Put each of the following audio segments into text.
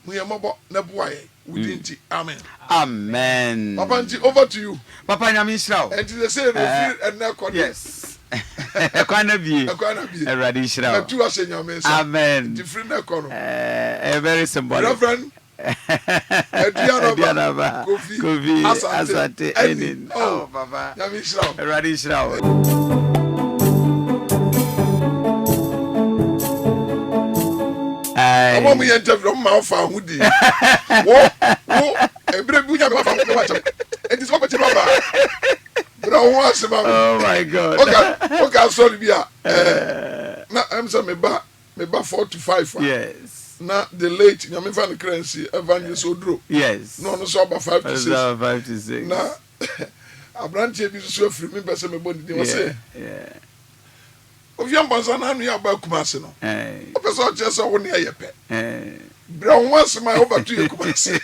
Huyamabo Nabuai, we didn't. Amen. Amen. Papa, over to you. Papa Nyamishrao. And to the same, and now, yes. A kind of you. A radish. Amen. Different economy. A very symbolic. Reverend. Kofi Asante. Oh, Papa. A radish. I want me to from my phone. Woody. What? Every book I watch. It is what you oh my God. Okay, sorry, Bia. Now I'm saying me ba 4 to 5. Yes. Now the late, you mean fan currency, Evangelist Odro. Yes. No, so about 5 to 6. 5 to 6. Now, a branch of you so free me, person me body. Yeah. Of young Banzana, you are about Kumasino. Hey. A person just on near your pet. Brown once my over to you, Kumasi.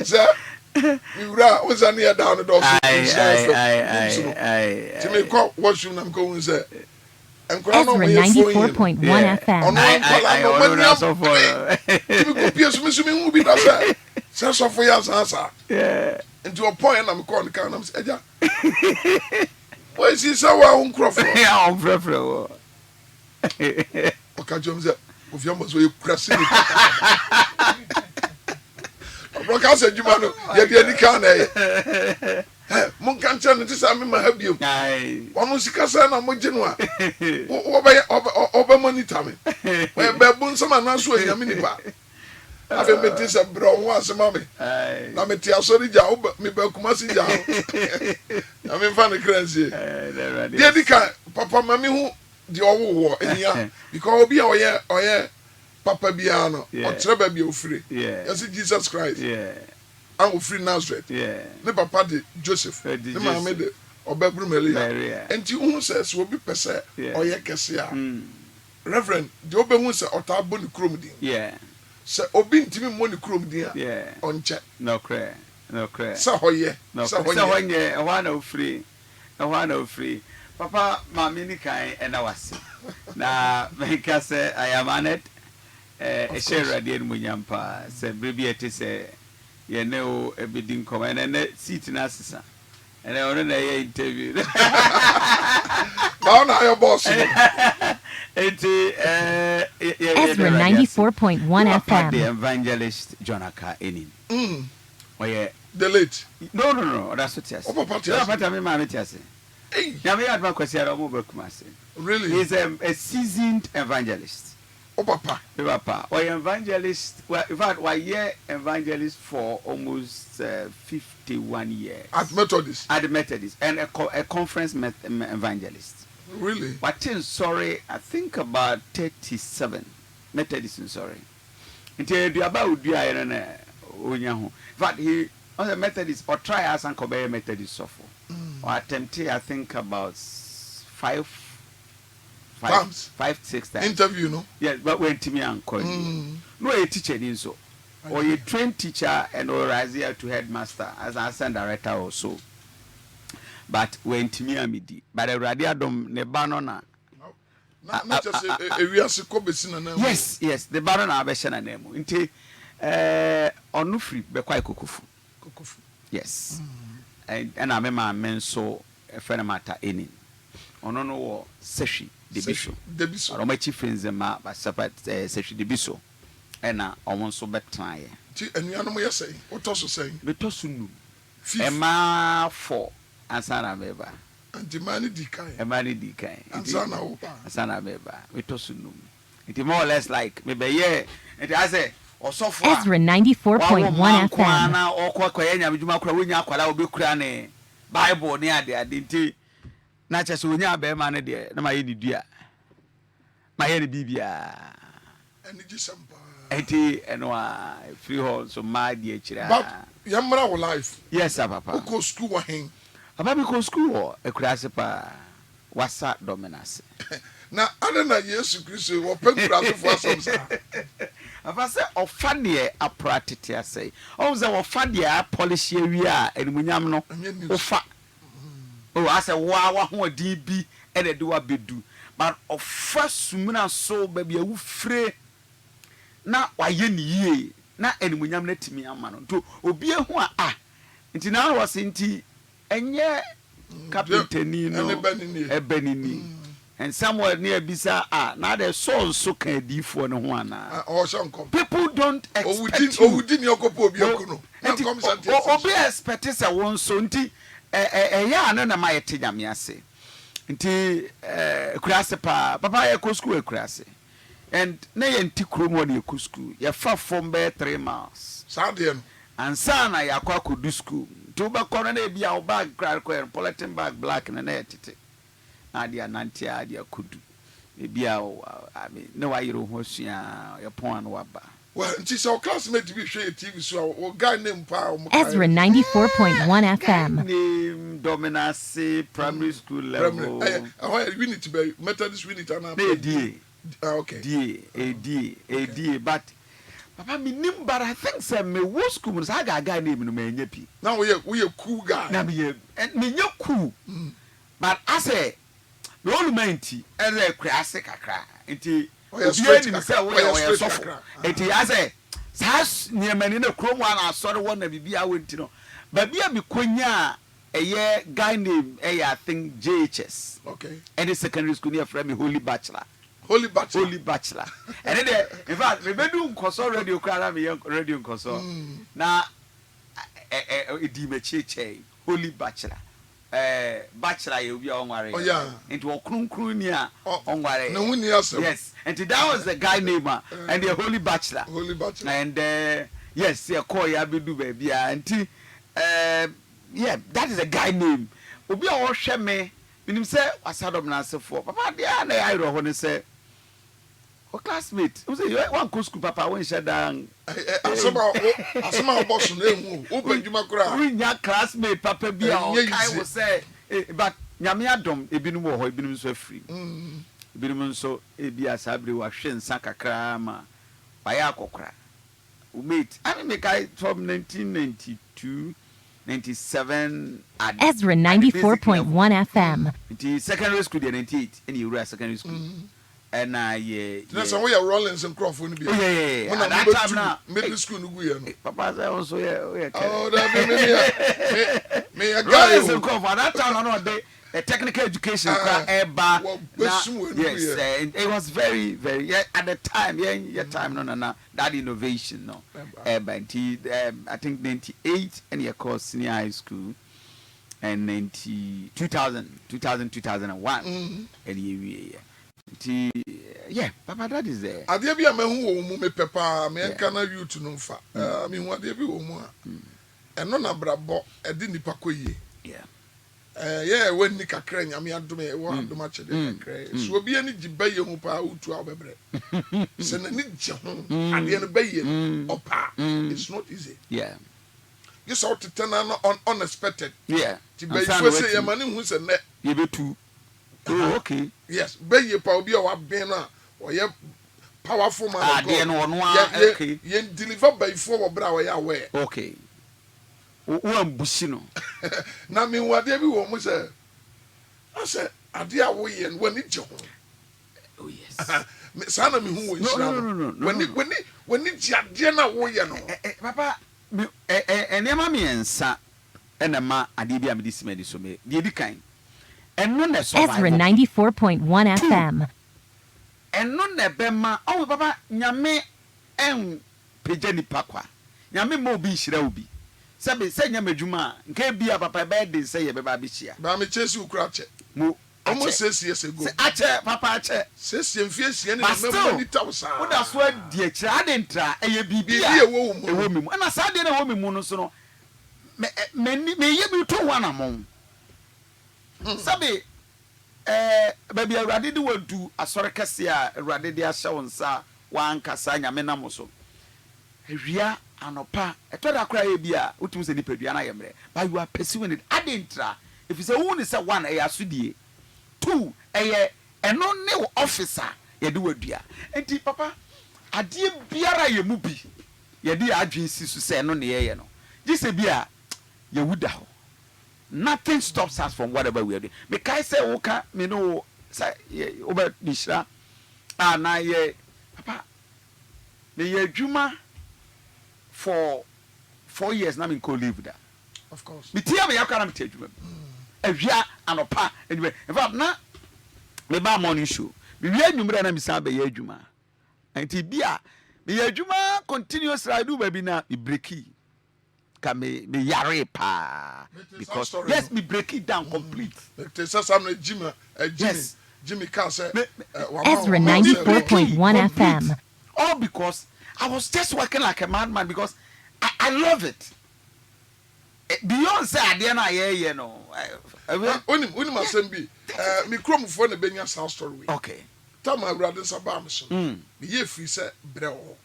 Sir. You was near down the door. To me, what you I'm going to say. Ezra 94.1 FM. Into a point, I'm calling the car. I'm saying, why is he so well on Crawford? Yeah, I'm preferable. Okay, Jones, if you must be pressing. Broadcast you man, you be can Mon can tell it is I'm my help you. One was Cassana Mojinwa. Over money time. Where baboon some answer in a minibar. I've met this a brown once, mammy. I'm a tia sorry job, me Belcumasi. I'm in funny crazy. Dedica, Papa Mammy who the old war in here because be oh yeah. Papa Biano, or Trevor be free. Yeah. You see Jesus Christ. Yeah. I'm free Nazareth. Yeah. Ne Papa de Joseph. Ne Mama made or Bedroom Maria. And you who says will be per se or ye Cassia. Reverend, the Oben who say or Tabun Crumdin. Yeah. Say Obin Timmy Money Crumdia. Yeah. On check. No cray. So hoye. No so when ye a one free. Papa, my mini kind and I was. Now, make us say I am on it. A share radiant Munyampa, said baby, it is a you know a bidding command and a seat in Assisa. And I already interviewed. Now, your boss. Ezra 94.1 FM. The evangelist Jonaka in. Oh, yeah. The late. No, that's what yes. Really? He's a seasoned evangelist. Oh, Papa. Or evangelist, well, in fact, why evangelist for almost 51 years. At Methodist? At the Methodist, and a conference evangelist. Really? But sorry, I think about 37 Methodist, sorry. Until the about do I in fact, he on the Methodist or try as and Kobe Methodist suffer. Or attempted, I think about 5, 6 times. Interview, no? Yes, but when Timmy and call you. No, a teacher in so. Or a trained teacher and or rise here to headmaster as an assistant director or so. But when Timmy and me, but a radiadom ne banana. Not just a real Sikobesina. Yes, the banana abeshana name. Inte onufri be quite kukufu. Yes. And I remember men so a friend matter in. Ono no seshi debiso. Or my chief friends ma ba separate seshi debiso. Ena omon so betan ye. And you know what say? What also saying? Betosunu. Ema 4 ansana beba. And the money decay. Emani dikai. Ansana opa. Ansana beba. Betosunu. It is more or less like maybe yeah. It has a Ezra 94.1 FM. Na okwa nya biduma kura wonya akwala obi kura ne Bible ne ade nti na chese wonya be ma ne de na maye ni dua maye ne bibia eni gisampa enti enwa free hall so ma de akira but yamra wo life yes papa uko school wa hen papa bi ko school e kura se pa wasa dominance na adana Yesu Kristo wo pekura so fo asomsa afa se ofade apratete asai o ze ofade a polish awi a enumunyam no ofa o ase wa ho adi bi e de wa bedu but ofa sumina so ba bia wu fre na waye ni yie na animunyam na timi ama no to obi ehu a nti na was nti enye kapitani no ebenini and somewhere near bisa na the soul so can di for no ho ana people don't expect obi expect say won so nti ya na ma yete nyame ase nti kurase papa ya ko school kurase and na ye nti kromo na ye ko school ya fa from be 3 miles sade no ansa na ya kwa ko do school to ba ko na bia o bag cry ko polythene bag black na na yetete na dia nanti dia kudu bia I mean no wa yiro ho sua ya pon na waba well nti so classmate bi hwe TV so o guy name pa o Ezra 94.1 FM name Dominance primary school level unit be Methodist unit ana okay D but papa me nim but I think say me wo school no sa guy name no manya pi now we cool guy na me nya cool but I say the old manti ere kwase kakra nti obi ni say we sofo nti I say sas niamani na krom wa na asore wo na bibia wonti no ba bia me konya eye guy name I think JHS okay and the secondary school near from me Holy Bachelor and then in fact me do nkoso radio kra me radio nkoso na di me cheche Holy Bachelor bachelor you be onware into okrunkru ni a onware na wuni asem yes and that was the guy name and the Holy Bachelor and yes ya call ya bedu baby anti yeah that is a guy name obi a wo hwe me minim say asadom na asefo papa dia na ya iro ho ne say o classmate o say one go school papa when shut down asema boss na emu o badwuma kura we nya classmate papa bia o kai wo say but nyame adom ebinum wo ho ebinum so afri ebinum so ebia sabre wa hwe nsa kakra ma baya akokora we mate I mean make I from 1992 97 at Ezra 94.1 FM. The secondary school 98 and you were secondary school. And yeah. That's why we are Rollins and Crawford. Yeah. When that time now middle school no go. Papa say also yeah. Oh, that me a guy. Rollins and Crawford that time no dey technical education eba. Yes, it was very at the time your time no that innovation no eba I think 98 and your course senior high school and 2001 and yeah papa that is there ade bia mahu wo mu me pepa me enka na youth no mfa me hu ade bi wo mu a eno na brabo e di nipa koyie yeah when ni kakra nyame adome e wo adoma chede kakra so obi ani gibaye hu pa utu abebre se na ni je ho ade no baye opa it's not easy you saw to turn on unexpected ti baye fo se yamani hu se ne ye betu oh okay yes baye pa obi o wa ben na o ye powerful man de no no okay ye deliver baye fo wo bra wo ya we okay wo ambushi no na me wade bi wo mu se ase ade a wo ye when ni je ho oh yes me sana me hu wo nsira no when ni je ade na wo ye no papa enema me ensa enema ade bi am dis me so me de di kan eno na Ezra 94.1 FM eno na bema oh papa nyame en pejani pakwa nyame mo bi hira obi sabe se nyamadwuma nka bia papa be de se ye be ba bihia ba me chesi ukura che mo almost 6 years ago ache papa ache 6 years mfie ni me ni tawsa wo da so adi akira adentra eye bibia ewo mu na sa de na wo mu no so no me ye bi to ho na mo sabe baby awrade de wadu asore kase a awrade de ahye wonsa wankasa nyame na mo so awia anopa eto da kra ye bia utum se nipadua na yemre but you are pursuing it adentra if you say who ni say one e asudie two eno ne officer ye de wadua enti papa ade biara ye mu bi ye de adwen si so se eno ne ye no gise bia ye wuda ho nothing stops us from whatever we are doing because say woka me no say over dishra na ye papa me ye adwuma for 4 years na me ko leave that. Of course. Me tia me yakara me tia adwuma. Awia anopa anyway. In fact na me ba morning show. Me wi anwumre na me san be ye adwuma. Anti bia me ye adwuma continuously I do baby na me breaki. Ka me yare pa because yes me break it down complete. Te say some Jimmy can say Ezra 94.1 FM. All because I was just working like a madman because I love it. Beyond say ade na ye no. Oni masembi me krom fo na benya sound story. Okay. Tama awrade sabam so. Me ye free say brewo.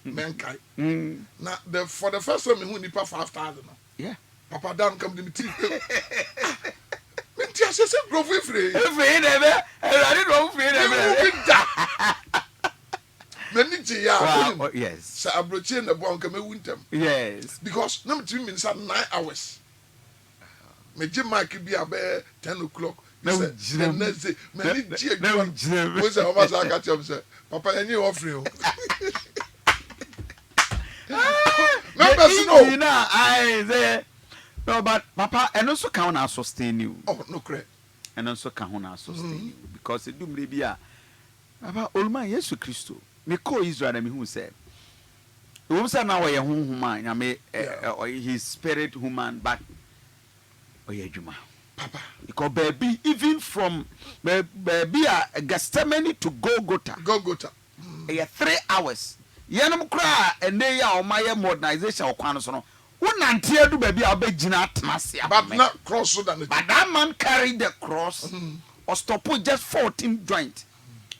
Menkai. Na for the first time me hu nipa 5,000 no. Yeah. Papa down come to me tea. Me tia say grow free. Free dey I don't free dey. Many ya. Wow. Yes. Sa abrochi na bo nka me wuntem. Yes. Because na me timi min sa 9 hours. Me je mark bi abe 10 o'clock. Na me say me ni je agwa. Mo say o ma sa ka tell say papa any offering o. I say no, but Papa, and also can I sustain you. Oh, no, correct. And also can I sustain you because it do me be a Papa, old man, yes, Christo. Me call Israel and me who said, "Who said now I am human? I mean, his spirit human, but oh yeah, Juma, Papa, because baby, even from baby a Gethsemane to Golgotha, 3 hours." Yanum cry and they are my modernization or quanosono. One until do baby I'll be Gina Tmasia. But not cross so than but that man carried the cross or stop with just 14 joint.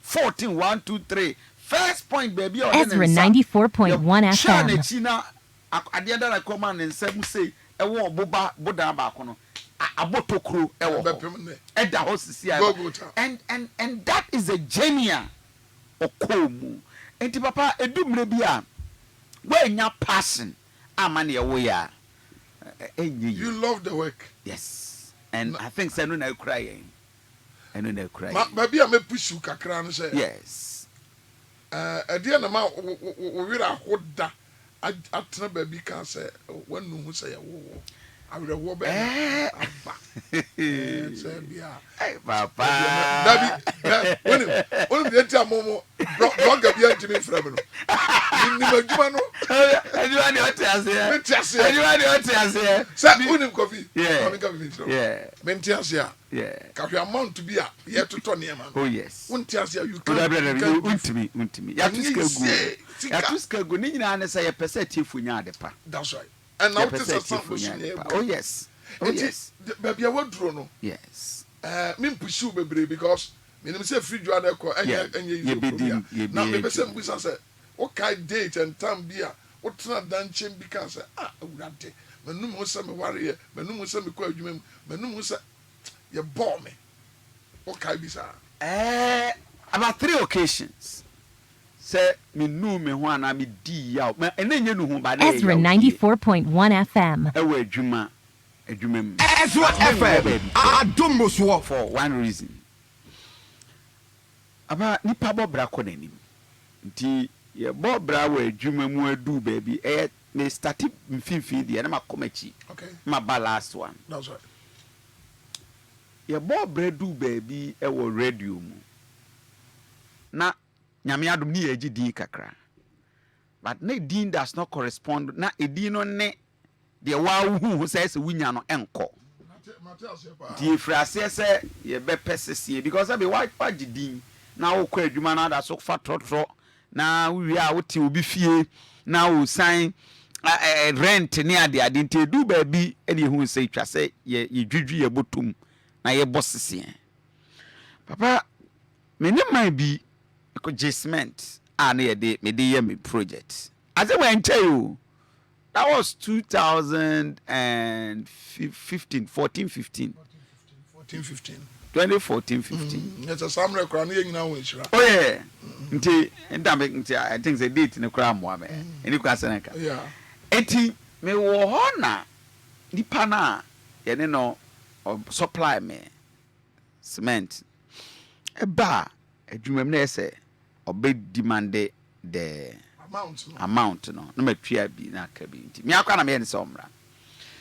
14, 1, 2, 3. First point, baby. Ezra 94.1 FM. China at the other command and 7 say a war boba boda bacono. A botokru at the house and that is a genia or komu. Enti papa edumre bia when you passion amani away you love the work. Yes, and I think say no na crying and no crying baby am push you kakra no say yes e dia na ma wo wira hoda atena baby kan say when no say wo awre wo be aba say bia papa baby when the tia momo blog bia ntimi frame no ni maduma no anyone you tell anyone you tell say unim Kofi yeah mentiasia yeah ka amount to be a ye toto niam oh yes untiasia you can untimi ya tuska go ni nyina na say ye pese tiefu nya adepa that's right and now this is something oh yes oh yes baby wadro no yes me push you bebre because me say free you and ko enye now me say mbisa say what kind date and time bia what na dan chem bi kan say awurade menum ho say me ware menum ho say me ko adwuma menum ho say ye bore me what kind bi sa about 3 occasions say me nu me ho ana me di yaw me enye nu ho ba dey Ezra 94.1 FM ewa adwuma m Ezra FM adomoswo for one reason aba nipa bobra ko nanim nti ye bobra wa adwuma mu adu baby me start mfimfi de na makomachi okay ma ba last one that's right ye bobra du baby e wo radio mu na nyame adom ni ye din kakra but na din does not correspond na edin no ne de wa hu say se wunya no enko di frase say ye be pesese because I be why din na wo kwa adwuma na da so fa trotro na wi a wo te obi fie na wo sign rent ni ade nte du ba bi ene hu say twa say ye dwudwu ye botum na ye bossese papa me ne man bi ko jesment na ye de me de ye me project as e wen tell you that was 2015 14 15 2014-15. Yes, a summer crown in our wish. Oh, yeah. I think the date in the crown, woman. And you can say, yeah. Eti, me wo hona, ni pana, you know, supply me cement. A bar, a dream say, or big demanded the amount no na matwa bi na aka bi nti me akwa na me ne se omra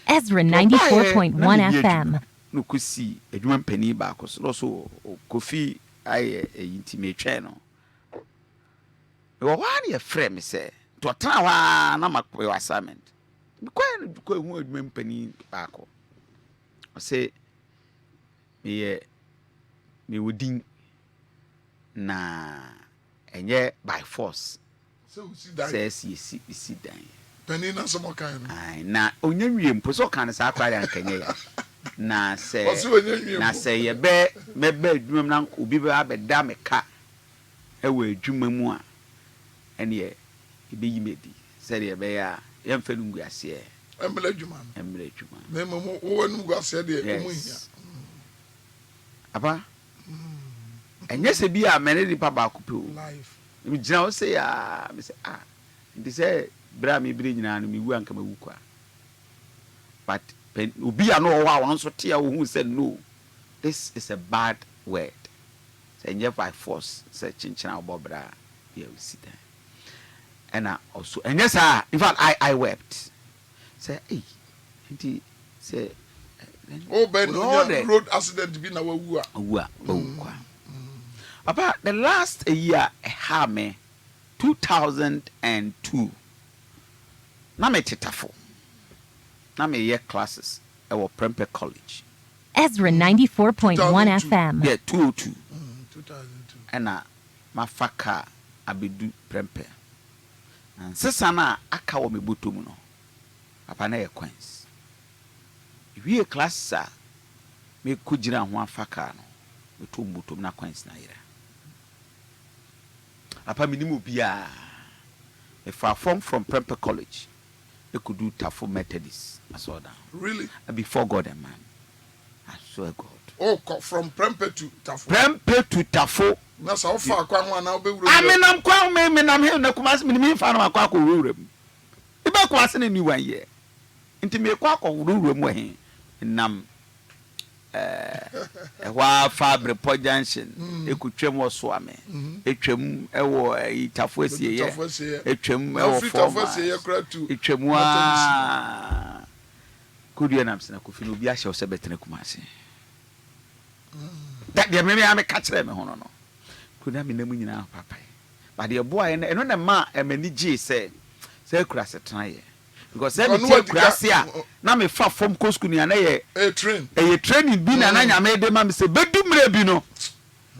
Ezra 94.1 FM. no kusi adwuma mpani ba ko so Kofi aye nti metwa no wo wa ne frɛ me se to tana wa na makɔ assignment ko hu adwuma mpani ba ko o se me wodin na enye by force say si dan pani na somo kan ai na onyanwie mpo so kan sa akwari ankanye ya na se ye mebe adwuma na obi be abeda meka ewe adwuma mu a ene ye ibeyi medi se ye be ya yemfa nu nguase emle adwuma na memo wo nu nguase de omu hia apa enye se bi a mene di pa ba ko pe o life mi gina o se ya mi se ndi se bra mi bire nyina no mi wu anka mawu kwa but obi a no wa won so te a wo hu se no this is a bad word say enye by force say chinchina obobra ya usida and also enye sa in fact I wept say hey ndi say ben road accident bi na wawu a kwa about the last year me 2002 na me tetafo na me year classes I was Prempeh College. Ezra 94.1 FM. Yeah, 202. 2002. And mafaka abedu Prempeh. And sesa na aka wo me botom no. Papa na ye coins. We class me kujira ho afaka no. Me to botom na coins na yira. Papa minimum bia. If I from Prempeh College, they could do Tafo Methodist. I saw that. Really? Before God and man. I swear God. Oh, from Prempeh to Tafo. Prempeh to Tafo. That's how far Kwan now be. I mean, I'm quite me, I'm here, no commas, me, fan of a quack room. The back was in any 1 year. Into me a quack or room where he, nam. Wa fabre po junction e ku twem wo so ame e twem e wo Tafo sie ye e twem e wo Tafo sie ye kra tu e twem wa kudia nam sina Kofi no bi a hye se betene kumase that de me am ka kire me hono no kudia me nam nyina papa ba de bo aye no na ma emani gi se kura setena ye because every time kurase a na me fa form ko school ni na ye training bi na nyame de ma me se bedumre bi no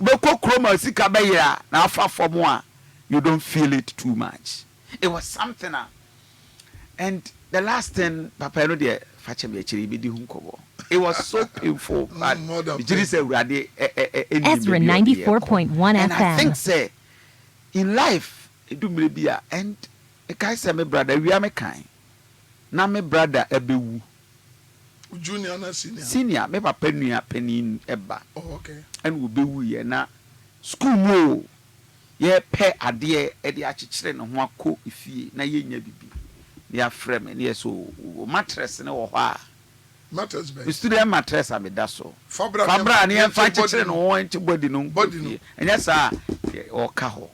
be ko kroma sika be ya na fa form a you don't feel it too much. It was something and the last thing papa no de fa che me chiri be di hu nkobo. It was so painful but jiri se urade Ezra 94.1 FM. And I think say in life edumre bi a and e kai say me brother we am kind na me brother ebewu junior na senior me papa nua panin eba okay and we bewu ye na school mo ye pe ade e de akekere ne ho akọ ifie na ye nya bibi ne afre me ne so mattress ne wo ho a mattress be student mattress ameda so fabra ne en fa akekere no ho enti body no enya sa o ka ho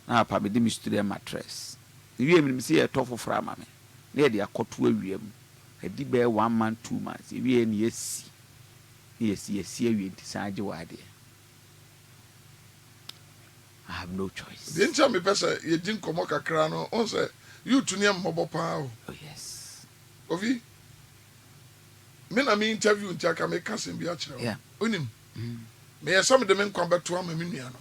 na pa be di student mattress wie me se ye tofo fra ma me na ye de akoto awiem edi be 1 month 2 months wie ne yesi awie nti sanje wade I have no choice. The incha me pesa ye jin komo kakra no on say you to near mobo pa o. Oh yes. Ovi me na me interview ntia ka me kasen bi a kire. Yeah. Onim. Me ye some de me nkwa beto am me nua no.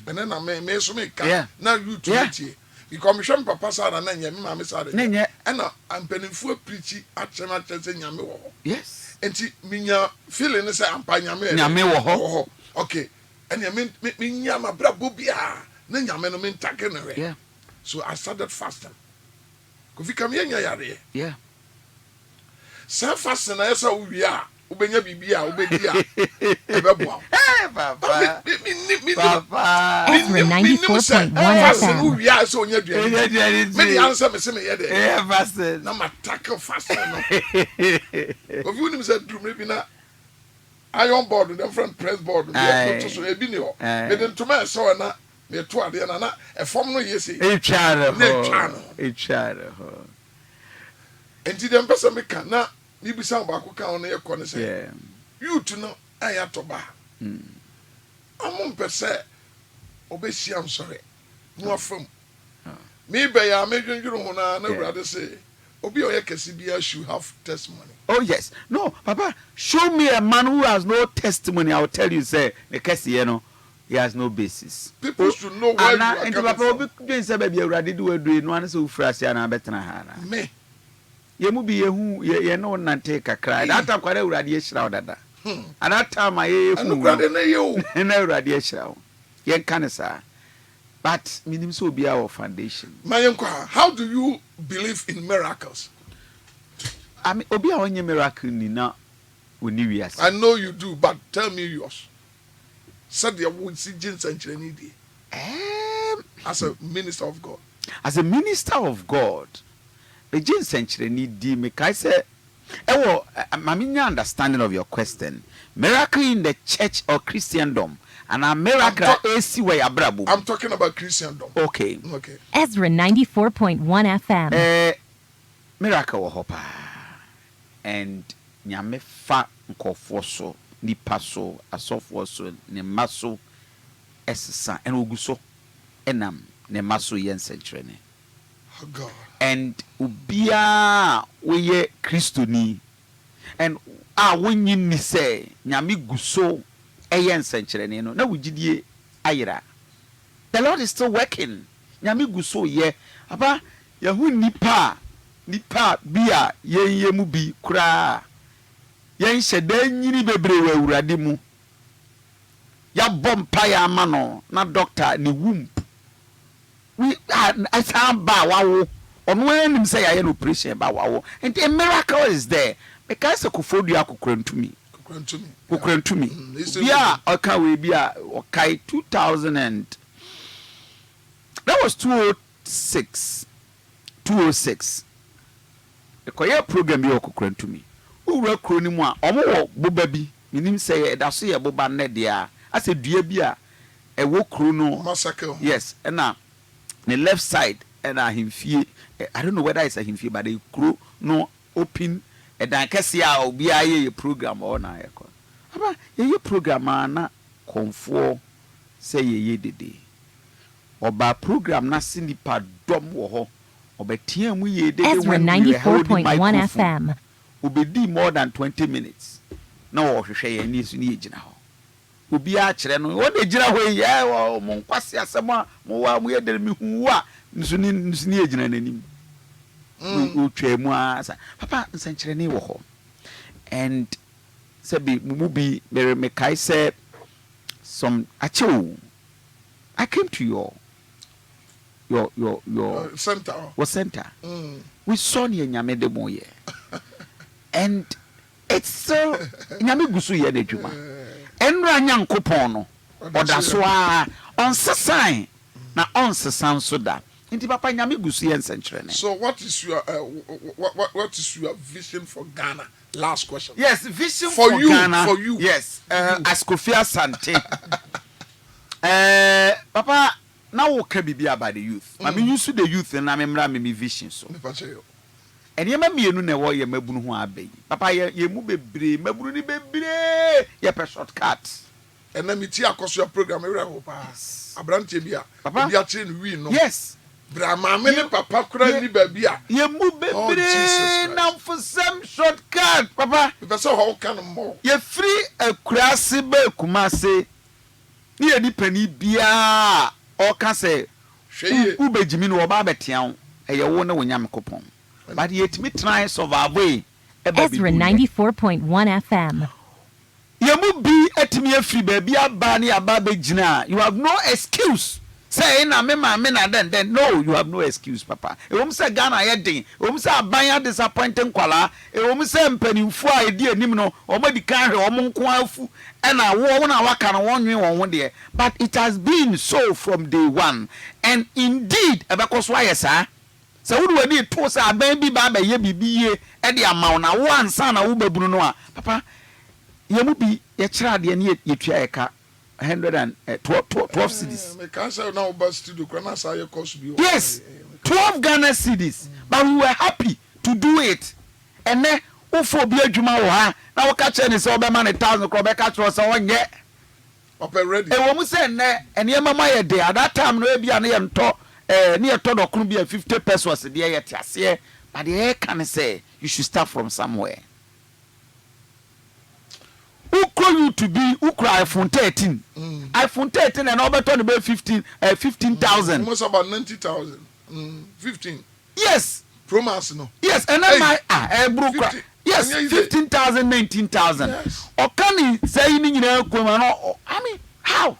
And na me so me ka na you to tie. The commission papa sa na nya me ma me sa de. Nya. And na ampanimfu preach a chema chese nya me wo. Yes. Enti minya feeling say ampa nya me. Nya me wo ho. Okay. And you mean me my brabo bia na nyame no me ntake no we. Yeah. So I started fasting. Kofi kam ye nya yare. Yeah. Sa fasting na yesa wo wi a ubenya bibia ubedi a ebeboa. Hey papa. Papa. Ezra 94.1 fasting wo FM. wi a so onya duani. Me di answer me se me ye de. Yeah, fasting. Na ma tackle fasting no. Kofi unim se drum bi na iron board and different press board. So ebi ni ho. Me den to me so na me to ade na e fom no yesi e tware ho enti dem pesa me ka na ni bisa ba ko ka on ye ko ne say youth no aya to ba amon pese obesi am sorry no afam me be ya me dwendwuru ho na urade say obi o ye kesi bia should have testimony. Oh yes. No, Papa, show me a man who has no testimony. I will tell you, say, the case here, no, he has no basis. People should know where you are coming from. Me. You mu be who you know not take a cry. That time quite a radiation dada. And that time I no radiation. Yen canasa. But minimum so be our foundation. How do you believe in miracles? I mean, obi a onye miracle ni na oni wiase. I know you do, but tell me yours. Said you would see James and Chenidi. As a minister of God. As a minister of God, the James and Chenidi make I say, my understanding of your question. Miracle in the church or Christendom. And a miracle AC way abrabo. I'm talking about Christendom. Okay. Ezra 94.1 FM. Miracle hopa. And nyame fa nkofo so nipa so asofo so ne maso esesa and oguso enam ne maso yensenkyere ne. Oh God. And ubia we Christoni and wonyi ni say nyame guso yensenkyere ne no na wugidie ayira. The Lord is still working. Nyame guso ye aba yahu nipa bia ye mu bi kura yen hyeda nyini bebre wa urade mu ya bompa ya ama no na doctor ni womb we asan ba wawo ono enim say ya no operation ba wawo and a miracle is there because Kofodu akokrantumi bia oka we bia okai 2000 and that was 206 the koye program bi okukran to me owura kro ni mu a omo boba bi minim say e da so ye boba ne de a ase dua bi a e wo kro no massacre. Yes, and now the left side and himfie I don't know whether it's a himfie but the kro no open e dan kese a obi a ye program or na ye ko aba ye program na konfo say ye dede oba program na sinipa dom wo ho Ezra 94.1 FM. Obedi more than 20 minutes. No, hwehwe ni su ni ejina ho. Obi a kire no, wo de gira ho ye wo mo nkwase asema mo wa mo ye de mi hu a nsu ni ejina nanim. O twemu asa. Papa nsankire ni wo ho. And sabi mu bi me kai say some achew. I came to your center. What center? We saw near Nyame de Moye. And it's so Nyame gusu ye de djuma. Enra nyankopon oda so a on sesan na on sesan so da. Nti papa Nyame gusu ye nsenkyere ne. So what is your vision for Ghana? Last question. Yes, vision for you, Ghana. For you. Yes, as Kofi Asante. Papa now we can be about the youth. I mean, you see the youth and I'm me vision so. And you me no na wo ye mabunu ho abai. Papa ye mu bebre, mabunu ni bebre. Ye per shortcut. And na me ti akoso your program every hope. Abrante bia. Papa bia train we no. Yes. Bra mama ni papa kura ni ba bia. Ye mu bebre na for some shortcut. Papa. Be so how can more. Ye free akurase ba kumase. Ni eni pani bia. O can say, Ubejimi no ba betian, e ye wo na wonyam kopon. But yet me try survive way. Ezra 94.1 FM. Ye mu bi etimi afri ba bia ba na aba bejina. You have no excuse. Say na me na then no, you have no excuse, papa. E wo say Ghana ye den. E wo say aban disappointing kwala. E wo say mpanimfu a edi anim no, o ma di kan hwe o mo nko afu. And I waka no one there. But it has been so from day one. And indeed, because why sir? So would we need to say a baby baba ye bibi e the amount na one son a ubebunu no papa ye mu bi ye kira de ne ye tua eka 112 cities. Me can say now bus studio kana say cost bi. Yes, 12 Ghana cities. But we were happy to do it. And then ufo bi adwuma wo ha na wo ka che ni say obema ne 1,000 kro be ka che say wonye ready. E wo mu say ne enema ma ye de at that time no e bia ne ye nto ne ye to dokunu bia 50 pesos de ye tiase. But the can say you should start from somewhere. Who could you to be iPhone 13? iPhone 13 and over to about 15,000. Almost about 90,000. 15. Yes. Promise no. Yes, and then my yes, 15,000, 19,000. Yes. Or can he say in I mean, how?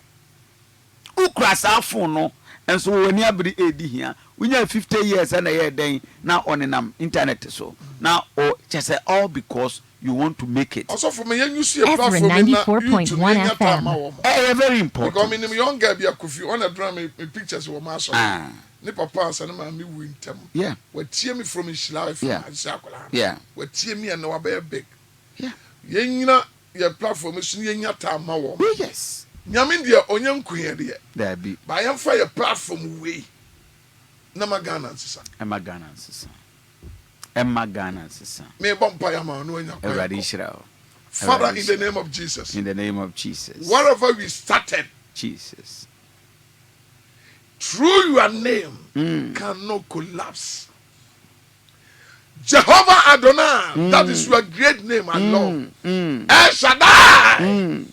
Who crash our phone no? And so when you be AD here, we have 50 years and a year day now on the internet. So now, just say all because you want to make it. Also for me, you see a Ezra platform 94.1 FM. Very important. Because I mean, young guy be a Kofi on a drama pictures of my son. Ne papa and my me win them. Yeah. What tear me from his life. Yeah. Yeah. What tear me and no big. Yeah. Yenna your platform is in time. Yes. Nyamin dia onyam kuye dia. There be. Ba yam fa your platform way. Na magana nsisa. Emma Ghana nsisa. Emma Ghana nsisa. Me bompa ya ma no nya. Everybody Israel. Father, in the name of Jesus. In the name of Jesus. Wherever we started, Jesus. Through your name cannot collapse. Jehovah Adonai, that is your great name and love. El Shaddai.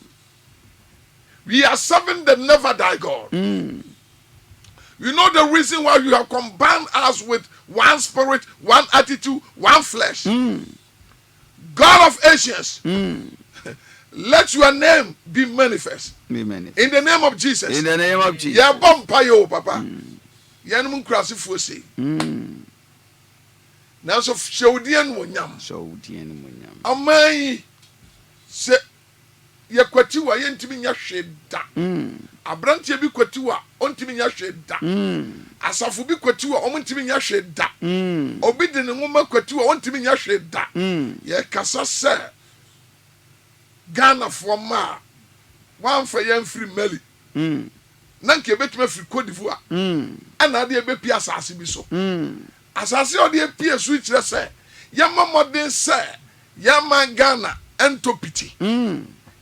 We are serving the never die God. You know the reason why you have combined us with one spirit, one attitude, one flesh. God of Asians, let your name be manifest. Be manifest. In the name of Jesus. In the name of Jesus. Ya bompa yo papa. Ya num krasi fosi. Now so showdian wonyam. Showdian wonyam. Amai se ye kwatiwa ye ntimi nya hweda. Abrantie bi kwatiwa ontimi nya hweda. Asafu bi kwatiwa omontimi nya hweda. Obi de ne ngoma kwatiwa ontimi nya hweda. Ye kasa se Ghana for ma one for yan free Mali. Nanke betuma free Cote d'Ivoire. Ana de be pia asase bi so. Asase o de pia switch le say yama modern say yama Ghana entopiti.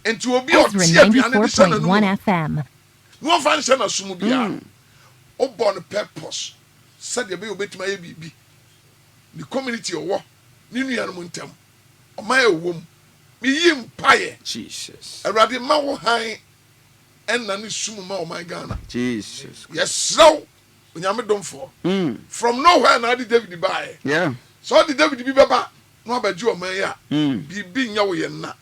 Enti obi o Ezra tie aduane de sana no. 94.1 FM. No fan sana sumu bia. O born purpose. Said de be obetuma ye bibi. The community owo ni nuanu mu ntam. O ma ye wom. Me yim paye. Jesus. Erade ma wo han enna ne sumu ma o my Ghana. Jesus. Yes, no. Onyame domfo. From nowhere na David buy. Yeah. So the David bi baba no abaji o man ya. Bibi nya wo ye na.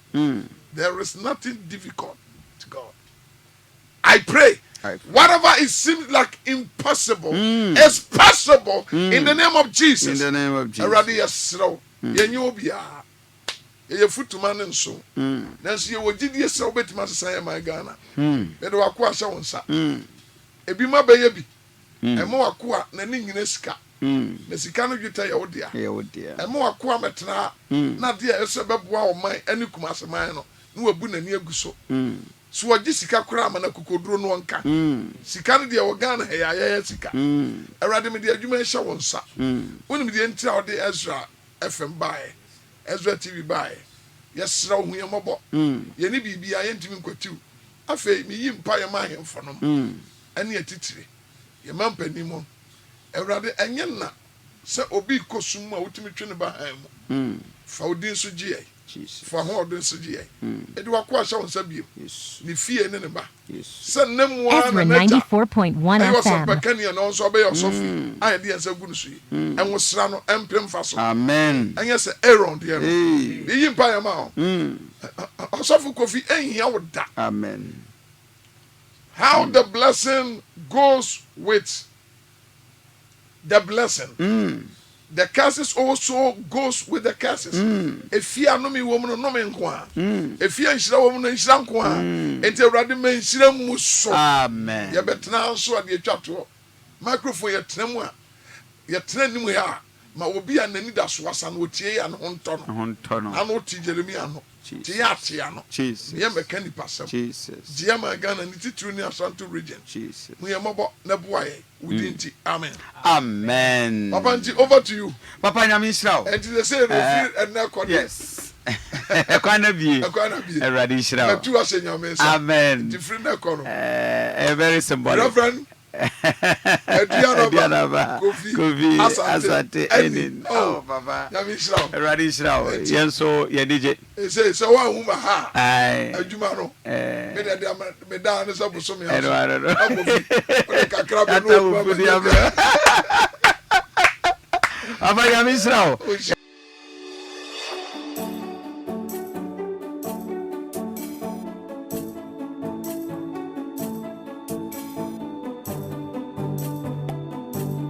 There is nothing difficult to God. I pray. Whatever it seems like impossible is possible in the name of Jesus. In the name of Jesus. Erade yes, no. Ye nyu obia. Ye futuma ne nso. Nanso ye wogidie se obetima sesan my Ghana. Me do akwa hye wonsa. Ebi ma be ye bi. Emo akwa na ne nyina sika. Na sika no dweta ye wodia. Ye wodia. Emo akwa metena na de ese beboa o man ani kumaseman no. Na wabu na ni aguso. So wagi sika kura ama na kokoduro no nka. Sika no de wo Ghana he ya sika. Erade me de adwuma hye wonsa. Wonim de ntira wo de Ezra FM bae. Ezra TV by yes raw hu yemobo ye ni bibia ye ntimi nkwatiw afei mi yi mpa ye ma hemfo no ane atitire ye mampanimo Ewrade enye na se obi kosum a wotimi twe ne ba han mu fa odin so gie fa ho odin so gie edi wakwa sha won sabiem ni fie ne ne ba se nemu Ezra 94.1 FM FM. bakania no so be yosofu aye de ensa gu no so yi enwo sra no empem fa so amen enye se Aaron de no yi mpa ya ma o osofu Kofi enhia wo da amen. How the blessing goes with the blessing. The curses also goes with the curses. If you are no me woman no me nkwa. If you are woman no nshira nkwa. Enti Ewrade me nshira mu so. Amen. Ye betena so ade atwa to. Microphone ye tena mu a. Ye tena ni mu ya. ma obi a nani da so asa no tie ya no honto no ano ti Jeremia no tie atia no Jesus ye meka ni pasem Jesus die ma Ghana ni titru ni Ashanti region Jesus mu ye mobo na boaye udinti amen Papa nti over to you Papa nyame nhyira wo and they say no free and na kodi yes ekwana bie erade nhyira wo na tu ase nyame nsa amen the free na kono very symbolic Reverend Edianaba Kofi Asante Enin oh baba nyame nhyira wo erade nhyira wo yenso yenije say so wa huma ha ai adwuma no me da no so boso me I don't know kakra be no Papa nyame nhyira wo